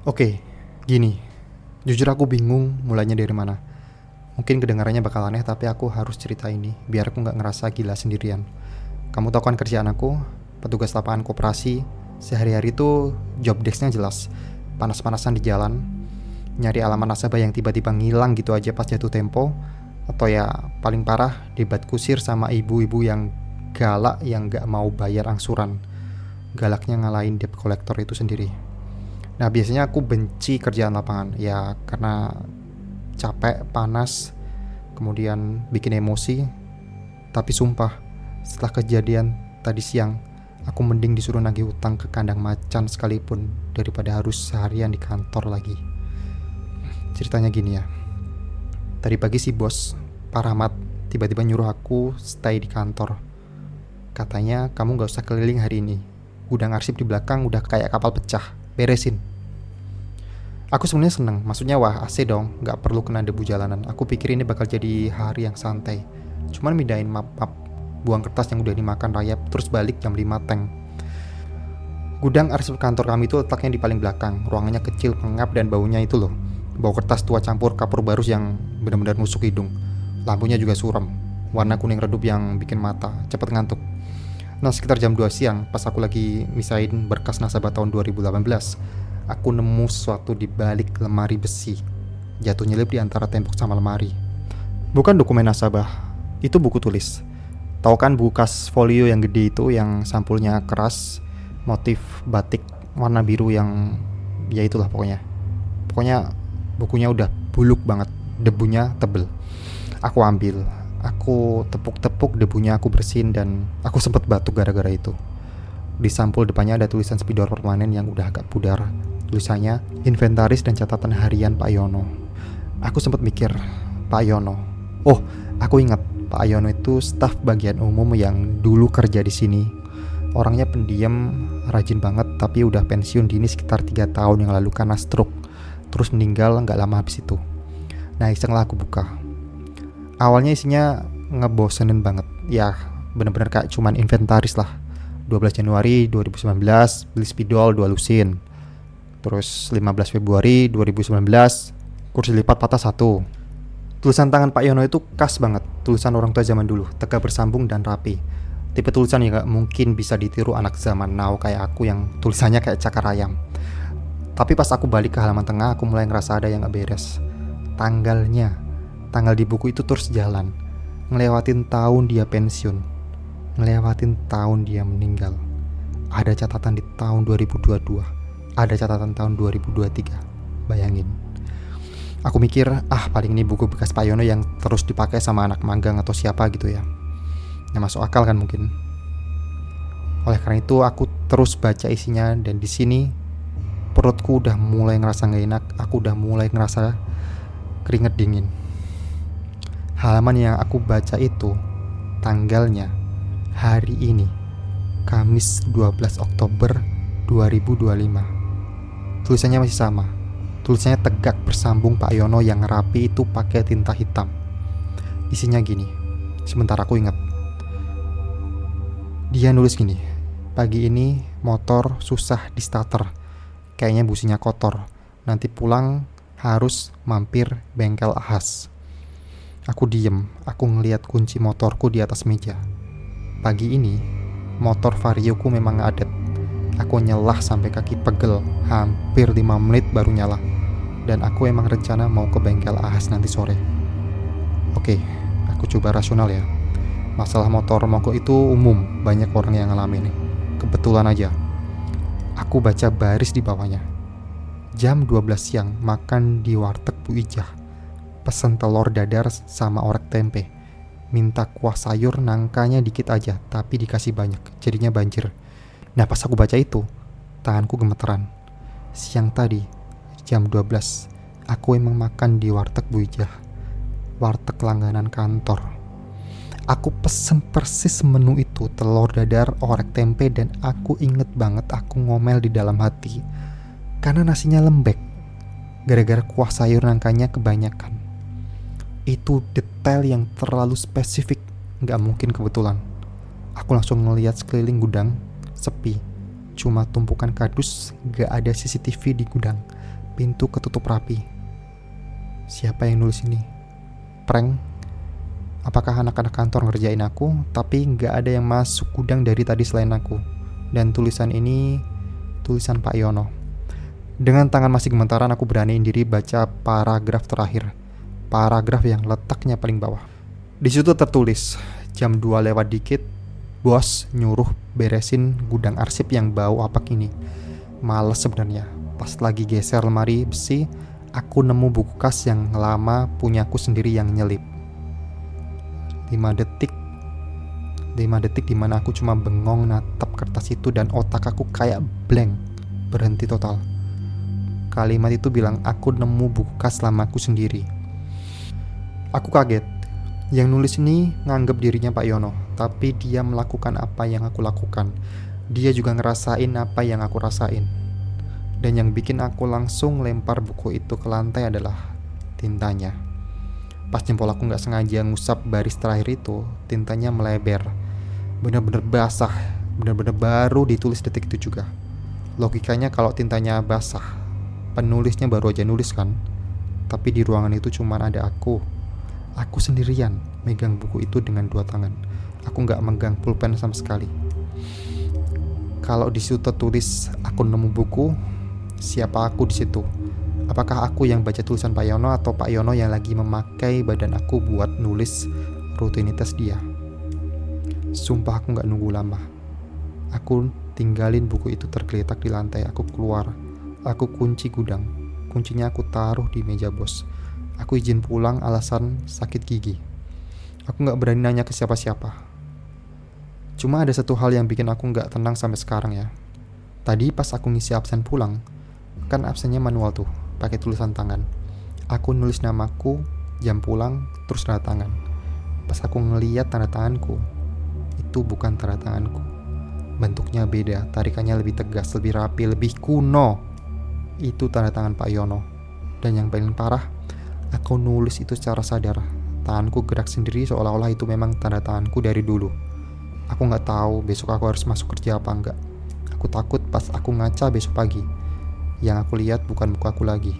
Oke, gini. Jujur aku bingung mulainya dari mana. Mungkin kedengarannya bakal aneh tapi aku harus cerita ini biar aku nggak ngerasa gila sendirian. Kamu tahu kan kerjaan aku, petugas lapangan koperasi. Sehari-hari tuh job desk-nya jelas. Panas-panasan di jalan, nyari alamat nasabah yang tiba-tiba ngilang gitu aja pas jatuh tempo. Atau ya paling parah, debat kusir sama ibu-ibu yang galak yang nggak mau bayar angsuran. Galaknya ngalahin debt collector itu sendiri. Nah biasanya aku benci kerjaan lapangan ya karena capek, panas, kemudian bikin emosi. Tapi sumpah, setelah kejadian tadi siang, aku mending disuruh nagih utang ke kandang macan sekalipun daripada harus seharian di kantor lagi. Ceritanya gini ya, tadi pagi si bos, Pak Rahmat, tiba-tiba nyuruh aku stay di kantor. Katanya kamu gak usah keliling hari ini, gudang arsip di belakang udah kayak kapal pecah, beresin. Aku sebenarnya seneng, maksudnya wah AC dong, gak perlu kena debu jalanan. Aku pikir ini bakal jadi hari yang santai. Cuman mindahin map-map, buang kertas yang udah dimakan rayap, terus balik jam 5 tank. Gudang arsip kantor kami itu letaknya di paling belakang, ruangannya kecil, pengap dan baunya itu loh. Bau kertas tua campur kapur barus yang benar-benar nusuk hidung. Lampunya juga suram, warna kuning redup yang bikin mata cepet ngantuk. Nah sekitar jam 2 siang, pas aku lagi misahin berkas nasabah tahun 2018, aku nemu sesuatu di balik lemari besi. Jatuh nyelip di antara tembok sama lemari. Bukan dokumen nasabah, itu buku tulis. Tahu kan buku kas folio yang gede itu yang sampulnya keras, motif batik warna biru yang ya itulah pokoknya. Pokoknya bukunya udah buluk banget, debunya tebel. Aku ambil, aku tepuk-tepuk debunya, aku bersihin dan aku sempet batuk gara-gara itu. Di sampul depannya ada tulisan spidol permanen yang udah agak pudar. Tulisannya inventaris dan catatan harian Pak Yono. Aku sempat mikir, Pak Yono. Oh, aku ingat Pak Yono itu staf bagian umum yang dulu kerja di sini. Orangnya pendiam, rajin banget, tapi udah pensiun dini sekitar 3 tahun yang lalu karena stroke. Terus meninggal nggak lama habis itu. Nah isenglah aku buka. Awalnya isinya ngebosenin banget. Ya bener-bener kayak cuman inventaris lah. 12 Januari 2019 beli spidol 2 lusin. Terus 15 Februari 2019 kursi lipat patah 1. Tulisan tangan Pak Yono itu khas banget. Tulisan orang tua zaman dulu, tegak bersambung dan rapi. Tipe tulisan yang gak mungkin bisa ditiru anak zaman now kayak aku yang tulisannya kayak cakar ayam. Tapi pas aku balik ke halaman tengah, aku mulai ngerasa ada yang gak beres. Tanggalnya, tanggal di buku itu terus jalan, ngelewatin tahun dia pensiun, ngelewatin tahun dia meninggal. Ada catatan di tahun 2022, ada catatan tahun 2023. Bayangin. Aku mikir, paling ini buku bekas Pak Yono yang terus dipakai sama anak magang atau siapa gitu ya. Yang masuk akal kan mungkin. Oleh karena itu aku terus baca isinya dan di sini perutku udah mulai ngerasa gak enak. Aku udah mulai ngerasa keringet dingin. Halaman yang aku baca itu tanggalnya hari ini, Kamis 12 Oktober 2025. Tulisannya masih sama. Tulisannya tegak bersambung Pak Yono yang rapi itu pakai tinta hitam. Isinya gini. Sebentar aku ingat. Dia nulis gini. Pagi ini motor susah di starter. Kayaknya businya kotor. Nanti pulang harus mampir bengkel Ahas. Aku diem. Aku ngeliat kunci motorku di atas meja. Pagi ini motor varioku memang ngadet. Aku nyelah sampai kaki pegel. Hampir 5 menit baru nyala. Dan aku emang rencana mau ke bengkel Ahas nanti sore. Oke, aku coba rasional ya. Masalah motor mogok itu umum, banyak orang yang ngalamin. Kebetulan aja. Aku baca baris di bawahnya. Jam 12 siang makan di warteg Bu Ijah. Pesen telur dadar sama orek tempe. Minta kuah sayur nangkanya dikit aja, tapi dikasih banyak, jadinya banjir. Nah pas aku baca itu, tanganku gemeteran. Siang tadi, jam 12, aku emang makan di warteg Bu Ijah. Warteg langganan kantor. Aku pesen persis menu itu, telur dadar, orek tempe, dan aku inget banget aku ngomel di dalam hati. Karena nasinya lembek, gara-gara kuah sayur nangkanya kebanyakan. Itu detail yang terlalu spesifik, gak mungkin kebetulan. Aku langsung ngeliat sekeliling gudang, sepi. Cuma tumpukan kardus, gak ada CCTV di gudang. Pintu ketutup rapi. Siapa yang nulis ini? Prank? Apakah anak-anak kantor ngerjain aku? Tapi nggak ada yang masuk gudang dari tadi selain aku. Dan tulisan ini tulisan Pak Yono. Dengan tangan masih gemetaran aku beraniin diri baca paragraf terakhir. Paragraf yang letaknya paling bawah. Di situ tertulis, jam 2 lewat dikit, bos nyuruh beresin gudang arsip yang bau apak ini. Males sebenarnya. Pas lagi geser lemari besi, aku nemu buku kas yang lama punyaku sendiri yang nyelip. 5 detik dimana aku cuma bengong natap kertas itu dan otak aku kayak blank, berhenti total. Kalimat itu bilang aku nemu buku kas lamaku sendiri. Aku kaget. Yang nulis ini nganggap dirinya Pak Yono, tapi dia melakukan apa yang aku lakukan. Dia juga ngerasain apa yang aku rasain. Dan yang bikin aku langsung lempar buku itu ke lantai adalah tintanya. Pas jempol aku gak sengaja ngusap baris terakhir itu, tintanya melebar. Bener-bener basah, bener-bener baru ditulis detik itu juga. Logikanya kalau tintanya basah, penulisnya baru aja nulis kan. Tapi di ruangan itu cuman ada aku sendirian megang buku itu dengan 2 tangan. Aku gak megang pulpen sama sekali. Kalau di situ tertulis aku nemu buku, siapa aku di situ? Apakah aku yang baca tulisan Pak Yono atau Pak Yono yang lagi memakai badan aku buat nulis rutinitas dia? Sumpah aku gak nunggu lama. Aku tinggalin buku itu tergeletak di lantai. Aku keluar. Aku kunci gudang. Kuncinya aku taruh di meja bos. Aku izin pulang alasan sakit gigi. Aku gak berani nanya ke siapa-siapa. Cuma ada satu hal yang bikin aku gak tenang sampai sekarang ya. Tadi pas aku ngisi absen pulang, kan absennya manual tuh, pakai tulisan tangan. Aku nulis namaku, jam pulang, terus tanda tangan. Pas aku ngeliat tanda tanganku, itu bukan tanda tanganku. Bentuknya beda, tarikannya lebih tegas, lebih rapi, lebih kuno. Itu tanda tangan Pak Yono. Dan yang paling parah, aku nulis itu secara sadar. Tanganku gerak sendiri seolah-olah itu memang tanda tanganku dari dulu. Aku gak tahu besok aku harus masuk kerja apa enggak. Aku takut pas aku ngaca besok pagi, yang aku lihat bukan muka aku lagi,